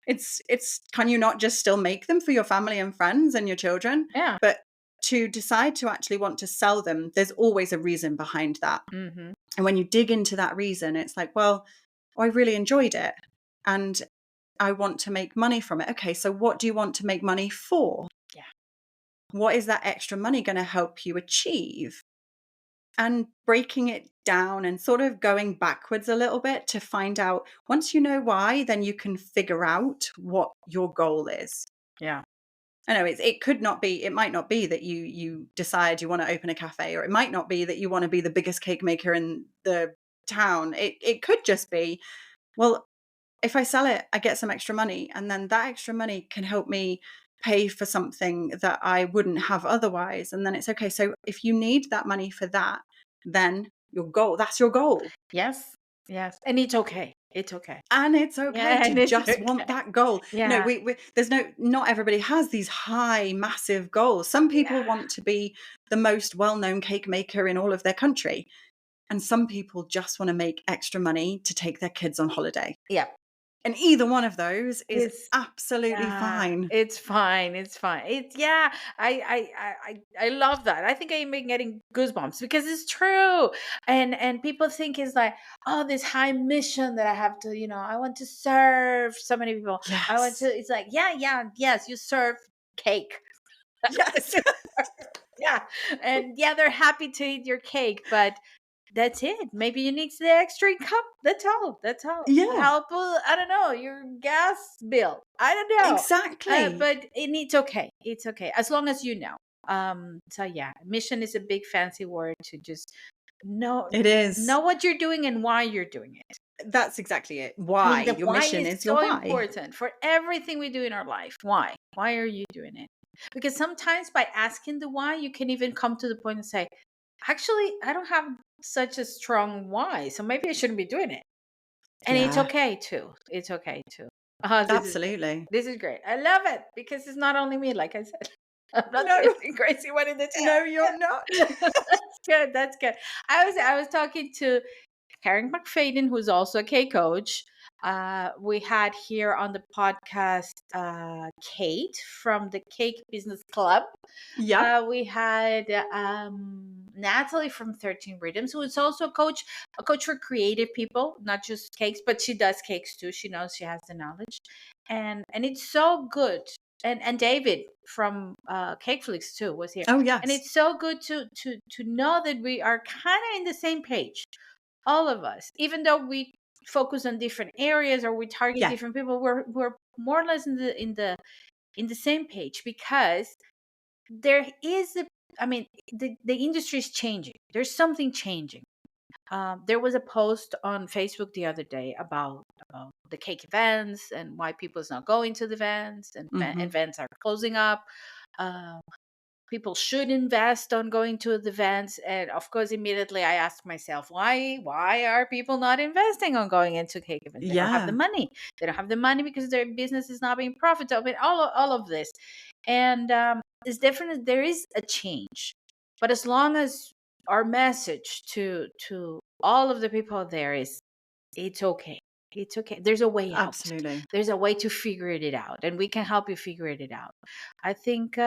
It's can you not just still make them for your family and friends and your children? Yeah. But to decide to actually want to sell them, there's always a reason behind that. Mm-hmm. And when you dig into that reason, it's like, well, I really enjoyed it and I want to make money from it. Okay, so what do you want to make money for? Yeah. What is that extra money going to help you achieve? And breaking it down and sort of going backwards a little bit to find out, once you know why, then you can figure out what your goal is. Yeah. I know it might not be that you decide you want to open a cafe, or it might not be that you want to be the biggest cake maker in the town. It could just be, well, if I sell it, I get some extra money, and then that extra money can help me pay for something that I wouldn't have otherwise. And then it's okay. So if you need that money for that, then that's your goal. Yes. Yes. And it's okay. It's okay. And it's okay Yeah, to and it's just okay. want that goal. Yeah. Not everybody has these high, massive goals. Some people Yeah. want to be the most well-known cake maker in all of their country. And some people just want to make extra money to take their kids on holiday. Yeah. And either one of those is It's absolutely Yeah, fine. it's fine. It's fine. It's yeah. I love that. I think I'm getting goosebumps, because it's true. And people think it's like, oh, this high mission that I have to, I want to serve so many people. I want to. Yes. It's like, yeah, yes, you serve cake. Yes. Yeah, and yeah, they're happy to eat your cake, but that's it. Maybe you need the extra income. That's all. That's all. To Yeah, help, I don't know, your gas bill. I don't know. exactly. It's okay. It's okay. As long as you know. So yeah, mission is a big fancy word to just know It is. know what you're doing and why you're doing it. That's exactly it. And Why? the Your why mission is is your so why. important for everything we do in our life. Why? Why are you doing it? Because sometimes by asking the why, you can even come to the point and say, actually, I don't have such a strong why, so maybe I shouldn't be doing it. And it's Yeah, okay too. It's okay too. This is great. absolutely. This is great. I love it, because it's not only me, like I said. I'm not the No, only crazy one in the no, you're not. town. That's good. That's good. I was talking to Karen McFadden, who's also a K coach. We had here on the podcast Kate from the Cake Business Club. Yep. We had Natalie from 13 Rhythms, who is also a coach for creative people, not just cakes, but she does cakes too. She knows, she has the knowledge, and it's so good. And David from Cakeflix too was here, Oh, and yes. it's so good to know that we are kind of in the same page, all of us, even though we focus on different areas or we target Yeah, different people. We're more or less in the same page, because there is a, I mean, the industry is changing. There's something changing. There was a post on Facebook the other day about the cake events and why people's not going to the events, and hmm, events are closing up. Uh, People should invest on going to the events, and of course immediately I asked myself, why are people not investing on going into cake events? They don't have the yeah, money. They don't have the money because their business is not being profitable. I mean, all of this. And it's definitely, there is a change, but as long as our message to all of the people there is, it's okay, it's okay, there's a way out, absolutely, there's a way to figure it out, and we can help you figure it out. I think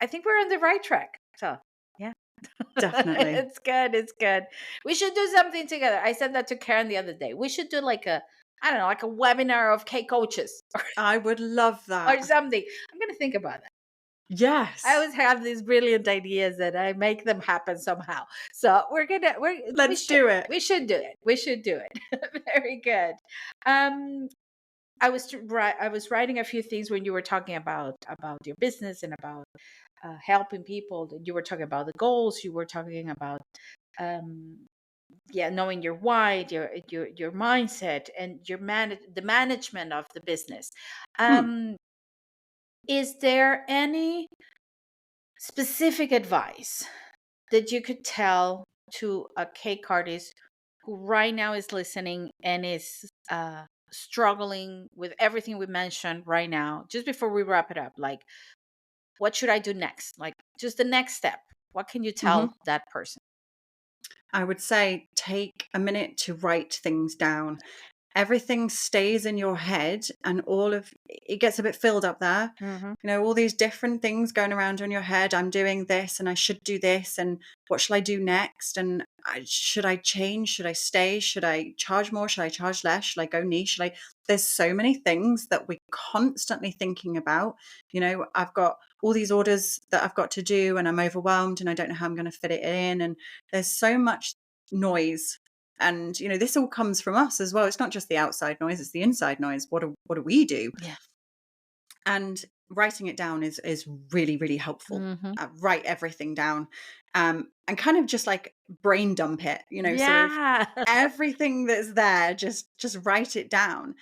I think we're on the right track. So yeah. definitely. It's good. It's good. We should do something together. I said that to Karen the other day. We should do like a, I don't know, like a webinar of K coaches I would love or that. something. I'm gonna think about that. I Yes, always have these brilliant ideas and I make them happen somehow. So let's do it. we should do it. We should do it. Very good. Um, I was writing a few things when you were talking about your business and about helping people. You were talking about the goals. You were talking about um, yeah, knowing your why, your mindset, and the management of the business. Hmm. Um, is there any specific advice that you could tell to a cake artist who right now is listening and is struggling with everything we mentioned right now, just before we wrap it up? Like, what should I do next? Like, just the next step. What can you Hmm. tell that person? I would say take a minute to write things down. Everything stays in your head and all of it gets a bit filled up there. Mm-hmm. You know, all these different things going around in your head. I'm doing this and I should do this. And what shall I do next? And should I change? Should I stay? Should I charge more? Should I charge less? Should I go niche? There's so many things that we're constantly thinking about. You know, I've got all these orders that I've got to do and I'm overwhelmed and I don't know how I'm going to fit it in. And there's so much noise, and you know this all comes from us as well. It's not just the outside noise, it's the inside noise. What do we do? Yeah. And writing it down is really really helpful. Mm-hmm. Write everything down, and kind of just like brain dump it, you know, sort of Yeah. everything that's there, just write it down,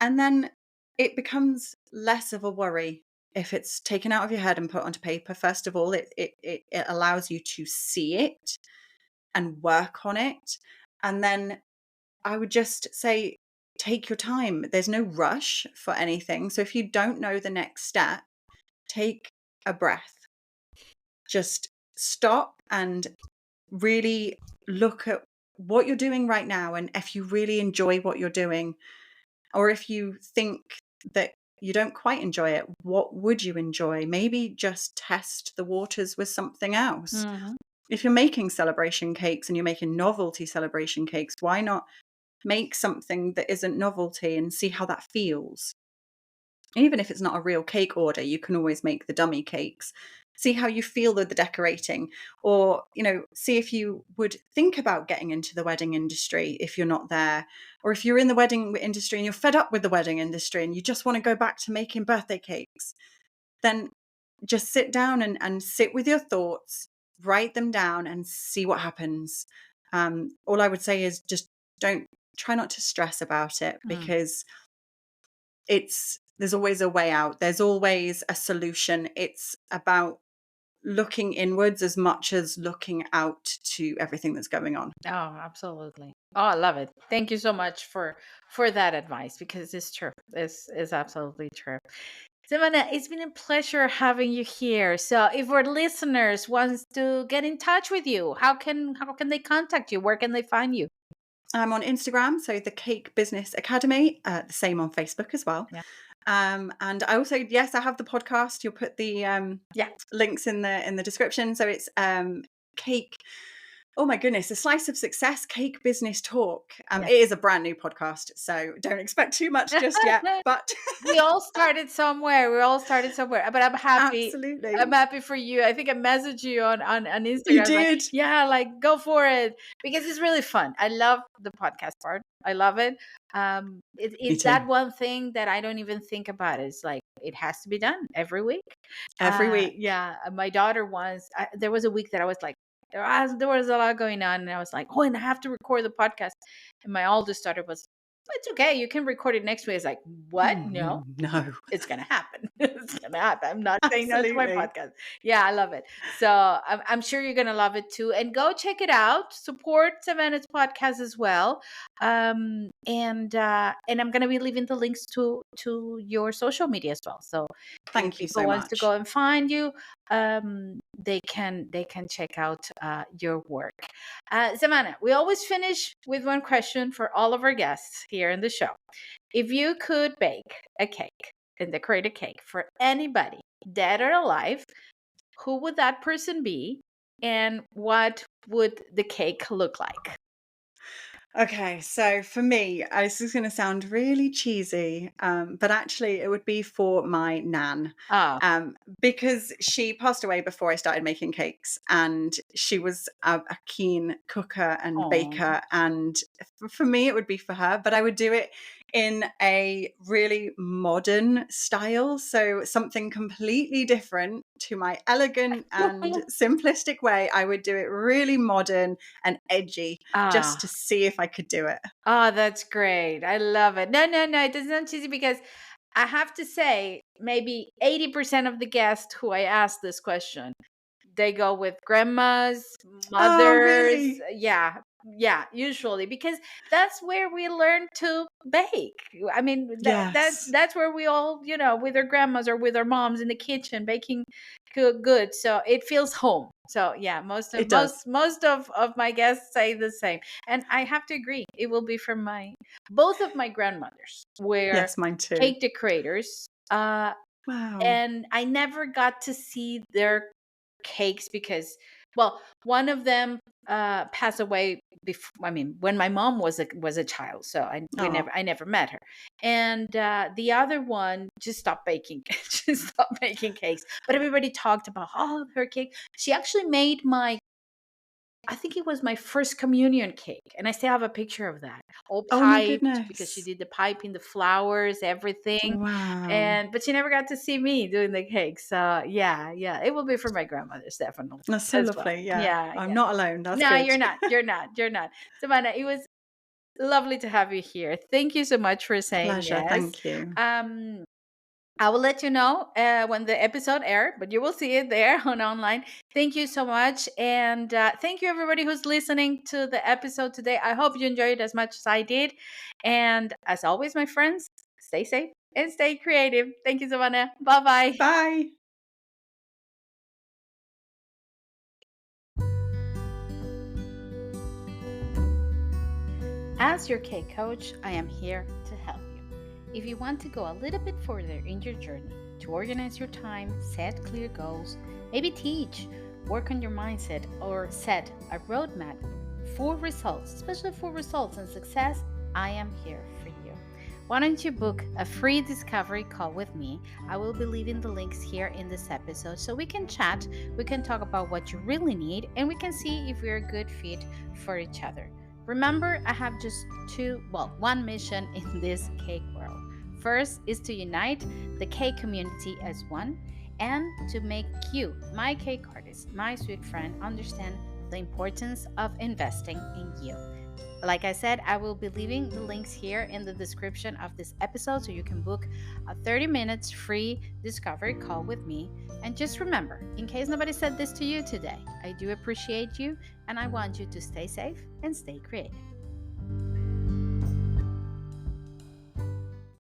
and then it becomes less of a worry if it's taken out of your head and put onto paper. First of all, it allows you to see it and work on it. And then I would just say, take your time. There's no rush for anything. So if you don't know the next step, take a breath. Just stop and really look at what you're doing right now. And if you really enjoy what you're doing, or if you think that you don't quite enjoy it, what would you enjoy? Maybe just test the waters with something else. Mm-hmm. If you're making celebration cakes and you're making novelty celebration cakes, why not make something that isn't novelty and see how that feels? Even if it's not a real cake order, you can always make the dummy cakes. See how you feel with the decorating, or, you know, see if you would think about getting into the wedding industry if you're not there, or if you're in the wedding industry and you're fed up with the wedding industry and you just want to go back to making birthday cakes, then just sit down and sit with your thoughts, write them down and see what happens. All I would say is just don't try not to stress about it, Mm. because there's always a way out. There's always a solution. It's about looking inwards as much as looking out to everything that's going on. Oh, absolutely. Oh, I love it. Thank you so much for that advice, because it's true. This is absolutely true. Savanna, it's been a pleasure having you here. So, if our listeners wants to get in touch with you, how can they contact you? Where can they find you? I'm on Instagram, so the Cake Business Academy, the same on Facebook as well. Yeah. And I also, yes, I have the podcast. You'll put the Yeah. links in the description. So it's Cake. Oh my goodness, a slice of success, Cake Business Talk. Yeah. It is a brand new podcast, so don't expect too much just yet. But We all started somewhere. But I'm happy. I'm absolutely, happy for you. I think I messaged you on you Instagram, like, did. yeah, like go for it, because it's really fun. I love the podcast part. I love it. Me It's too. that one thing that I don't even think about. It's like it has to be done every week. Every week. Yeah, my daughter once. There was a week that I was like, there was a lot going on, and I was like, oh, and I have to record the podcast. And my oldest daughter was, it's okay, you can record it next week. It's like, what? No, No, it's gonna happen. It's gonna happen. I'm not saying no to my absolutely. podcast. Yeah, I love it. So I'm sure you're gonna love it too. And go check it out. Support Savanna's podcast as well. And I'm gonna be leaving the links to your social media as well. So if Thank you people so wants to much. go and find you, they can check out your work. Savanna, we always finish with one question for all of our guests here in the show. If you could bake a cake and decorate a cake for anybody, dead or alive, who would that person be? And what would the cake look like? Okay, so for me, this is going to sound really cheesy, but actually, it would be for my nan, Ah, because she passed away before I started making cakes, and she was a keen cooker and oh, baker, and for me, it would be for her, but I would do it in a really modern style, so something completely different to my elegant and simplistic way. I would do it really modern and edgy just ah, to see if I could do it. oh, that's great. I love it. No, no, no, it doesn't sound cheesy because I have to say, maybe 80% of the guests who I asked this question, they go with grandmas, Oh, mothers. really? Yeah, yeah, usually, because that's where we learn to bake. I mean, Yes, that's where we all, with our grandmas or with our moms in the kitchen baking good. So it feels home. So yeah, most of it does. my guests say the same, and I have to agree. It will be from my both of my grandmothers were Yes, mine too. cake decorators. Wow. And I never got to see their cakes because, well, one of them passed away before. I mean, when my mom was a child, so Oh, I never met her. And the other one just stopped baking, just stopped making cakes. But everybody talked about, oh, her cake. She actually made I think it was my first communion cake, and I still have a picture of that. All oh my piped because she goodness. did the piping, the flowers, everything. Wow. And but she never got to see me doing the cake. So yeah, yeah, it will be for my grandmother's definitely That's so as well. lovely. Yeah, Yeah, I'm yeah. not alone. That's No, good. you're not. You're not. You're not. Savannah, it was lovely to have you here. Thank you so much for saying Pleasure. yes. Thank you. Um, I will let you know when the episode air, but you will see it there on online. Thank you so much. And thank you, everybody who's listening to the episode today. I hope you enjoyed it as much as I did. And as always, my friends, stay safe and stay creative. Thank you, Savannah. Bye bye. Bye. As your cake coach, I am here to help you. If you want to go a little bit further in your journey to organize your time, set clear goals, maybe teach, work on your mindset, or set a roadmap for results, especially for results and success, I am here for you. Why don't you book a free discovery call with me? I will be leaving the links here in this episode so we can chat, we can talk about what you really need, and we can see if we're a good fit for each other. Remember, I have just one mission in this cake world. First is to unite the cake community as one and to make you, my cake artist, my sweet friend, understand the importance of investing in you. Like I said, I will be leaving the links here in the description of this episode so you can book a 30 minutes free discovery call with me. And just remember, in case nobody said this to you today, I do appreciate you and I want you to stay safe and stay creative.